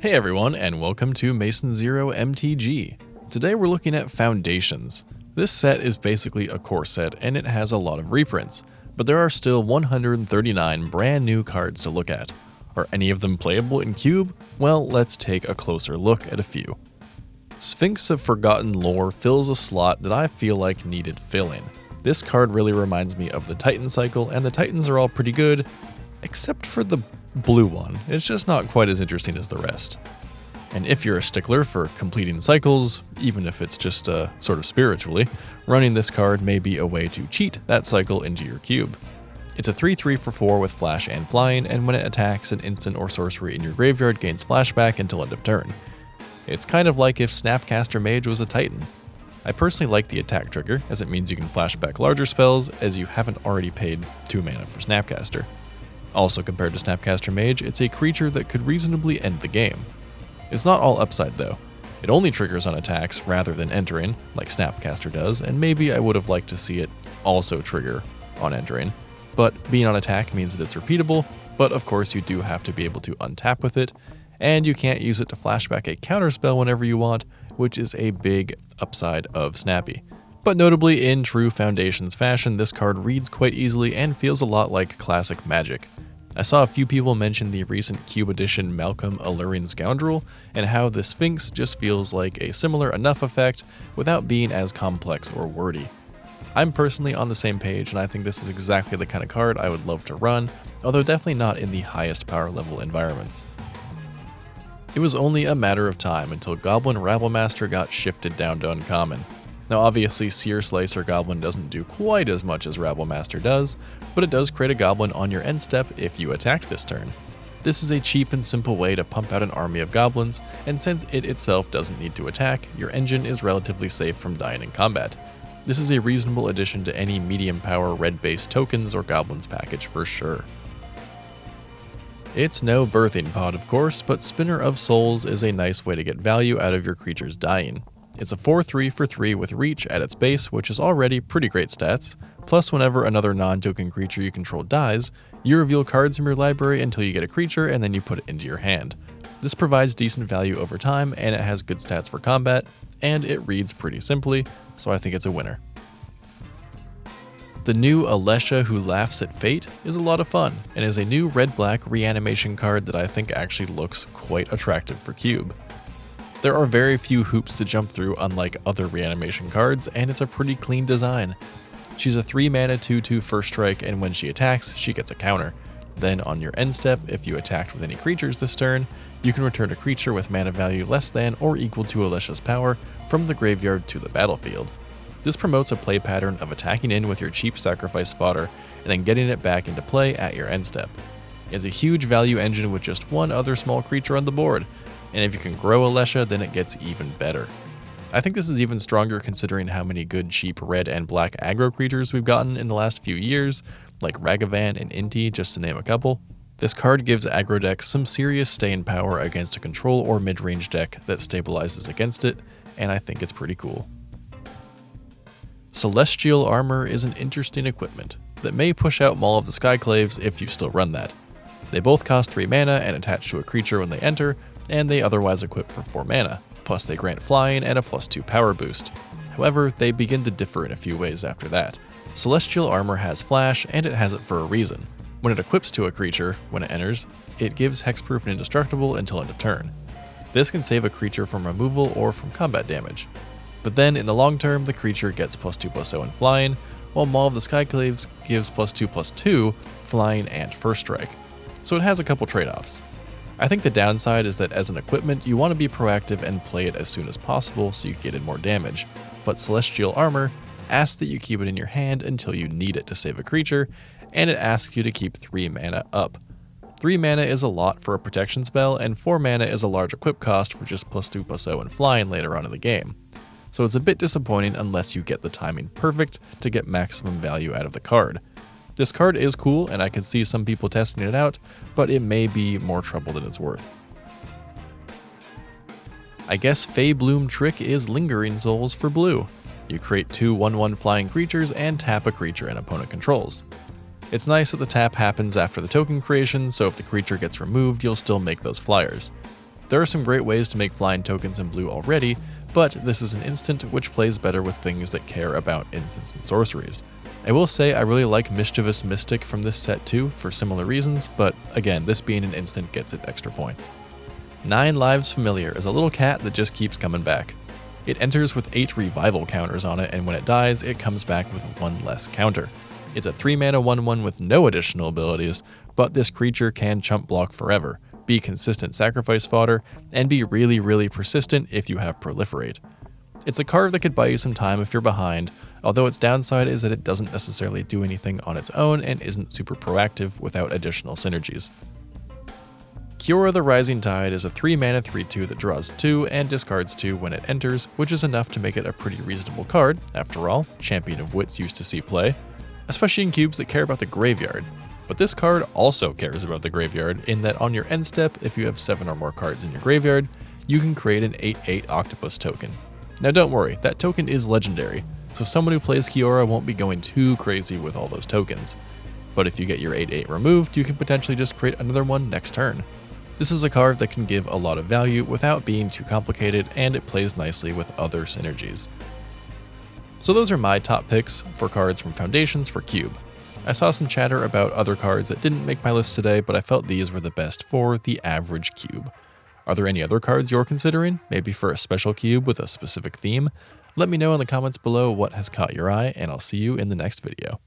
Hey everyone, and welcome to Masonzero MTG. Today we're looking at Foundations. This set is basically a core set, and it has a lot of reprints, but there are still 139 brand new cards to look at. Are any of them playable in Cube? Well, let's take a closer look at a few. Sphinx of Forgotten Lore fills a slot that I feel like needed filling. This card really reminds me of the Titan cycle, and the Titans are all pretty good, except for the blue one. It's just not quite as interesting as the rest. And if you're a stickler for completing cycles, even if it's just sort of spiritually, running this card may be a way to cheat that cycle into your cube. It's a 3/3 for 4 with flash and flying, and when it attacks, an instant or sorcery in your graveyard gains flashback until end of turn. It's kind of like if Snapcaster Mage was a Titan. I personally like the attack trigger, as it means you can flashback larger spells, as you haven't already paid 2 mana for Snapcaster. Also, compared to Snapcaster Mage, it's a creature that could reasonably end the game. It's not all upside though. It only triggers on attacks rather than entering, like Snapcaster does, and maybe I would have liked to see it also trigger on entering. But being on attack means that it's repeatable, but of course you do have to be able to untap with it, and you can't use it to flashback a counterspell whenever you want, which is a big upside of Snappy. But notably, in true Foundations fashion, this card reads quite easily and feels a lot like classic Magic. I saw a few people mention the recent Cube Edition Malcolm Alluring Scoundrel, and how the Sphinx just feels like a similar enough effect without being as complex or wordy. I'm personally on the same page, and I think this is exactly the kind of card I would love to run, although definitely not in the highest power level environments. It was only a matter of time until Goblin Rabblemaster got shifted down to uncommon. Now obviously Seer Slicer Goblin doesn't do quite as much as Rabblemaster does, but it does create a Goblin on your end step if you attacked this turn. This is a cheap and simple way to pump out an army of Goblins, and since it itself doesn't need to attack, your engine is relatively safe from dying in combat. This is a reasonable addition to any medium power red-based tokens or Goblins package for sure. It's no birthing pod of course, but Spinner of Souls is a nice way to get value out of your creatures dying. It's a 4/3 for 3 with reach at its base, which is already pretty great stats, plus whenever another non-token creature you control dies, you reveal cards from your library until you get a creature and then you put it into your hand. This provides decent value over time, and it has good stats for combat, and it reads pretty simply, so I think it's a winner. The new Alesia Who Laughs at Fate is a lot of fun, and is a new red-black reanimation card that I think actually looks quite attractive for Cube. There are very few hoops to jump through unlike other reanimation cards, and it's a pretty clean design. She's a 3 mana 2/2 first strike, and when she attacks, she gets a counter. Then on your end step, if you attacked with any creatures this turn, you can return a creature with mana value less than or equal to Alesia's power from the graveyard to the battlefield. This promotes a play pattern of attacking in with your cheap sacrifice fodder, and then getting it back into play at your end step. It's a huge value engine with just one other small creature on the board, and if you can grow Alesia, then it gets even better. I think this is even stronger considering how many good cheap red and black aggro creatures we've gotten in the last few years, like Ragavan and Inti, just to name a couple. This card gives aggro decks some serious staying power against a control or mid-range deck that stabilizes against it, and I think it's pretty cool. Celestial Armor is an interesting equipment that may push out Maul of the Skyclaves if you still run that. They both cost 3 mana and attach to a creature when they enter, and they otherwise equip for 4 mana, plus they grant flying and a +2 power boost. However, they begin to differ in a few ways after that. Celestial Armor has flash, and it has it for a reason. When it equips to a creature, when it enters, it gives hexproof and indestructible until end of turn. This can save a creature from removal or from combat damage. But then in the long term, the creature gets +2/+0 and flying, while Maul of the Skyclaves gives +2/+2 flying and first strike. So it has a couple trade-offs. I think the downside is that as an equipment, you want to be proactive and play it as soon as possible so you get in more damage, but Celestial Armor asks that you keep it in your hand until you need it to save a creature, and it asks you to keep 3 mana up. 3 mana is a lot for a protection spell, and 4 mana is a large equip cost for just +2/+0 and flying later on in the game. So it's a bit disappointing unless you get the timing perfect to get maximum value out of the card. This card is cool, and I can see some people testing it out, but it may be more trouble than it's worth. I guess Fey Bloom trick is Lingering Souls for blue. You create 2 1/1 flying creatures and tap a creature an opponent controls. It's nice that the tap happens after the token creation, so if the creature gets removed, you'll still make those flyers. There are some great ways to make flying tokens in blue already, but this is an instant which plays better with things that care about instants and sorceries. I will say I really like Mischievous Mystic from this set too for similar reasons, but again, this being an instant gets it extra points. 9 Lives Familiar is a little cat that just keeps coming back. It enters with 8 revival counters on it, and when it dies, it comes back with 1 less counter. It's a 3 mana 1/1 with no additional abilities, but this creature can chump block forever, be consistent sacrifice fodder, and be really persistent if you have Proliferate. It's a card that could buy you some time if you're behind, although its downside is that it doesn't necessarily do anything on its own and isn't super proactive without additional synergies. Kiora the Rising Tide is a 3 mana 3/2 that draws 2 and discards 2 when it enters, which is enough to make it a pretty reasonable card. After all, Champion of Wits used to see play, especially in cubes that care about the graveyard. But this card also cares about the graveyard in that on your end step, if you have 7 or more cards in your graveyard, you can create an 8/8 Octopus token. Now don't worry, that token is legendary, so someone who plays Kiora won't be going too crazy with all those tokens. But if you get your 8/8 removed, you can potentially just create another one next turn. This is a card that can give a lot of value without being too complicated, and it plays nicely with other synergies. So those are my top picks for cards from Foundations for Cube. I saw some chatter about other cards that didn't make my list today, but I felt these were the best for the average cube. Are there any other cards you're considering, maybe for a special cube with a specific theme? Let me know in the comments below what has caught your eye, and I'll see you in the next video.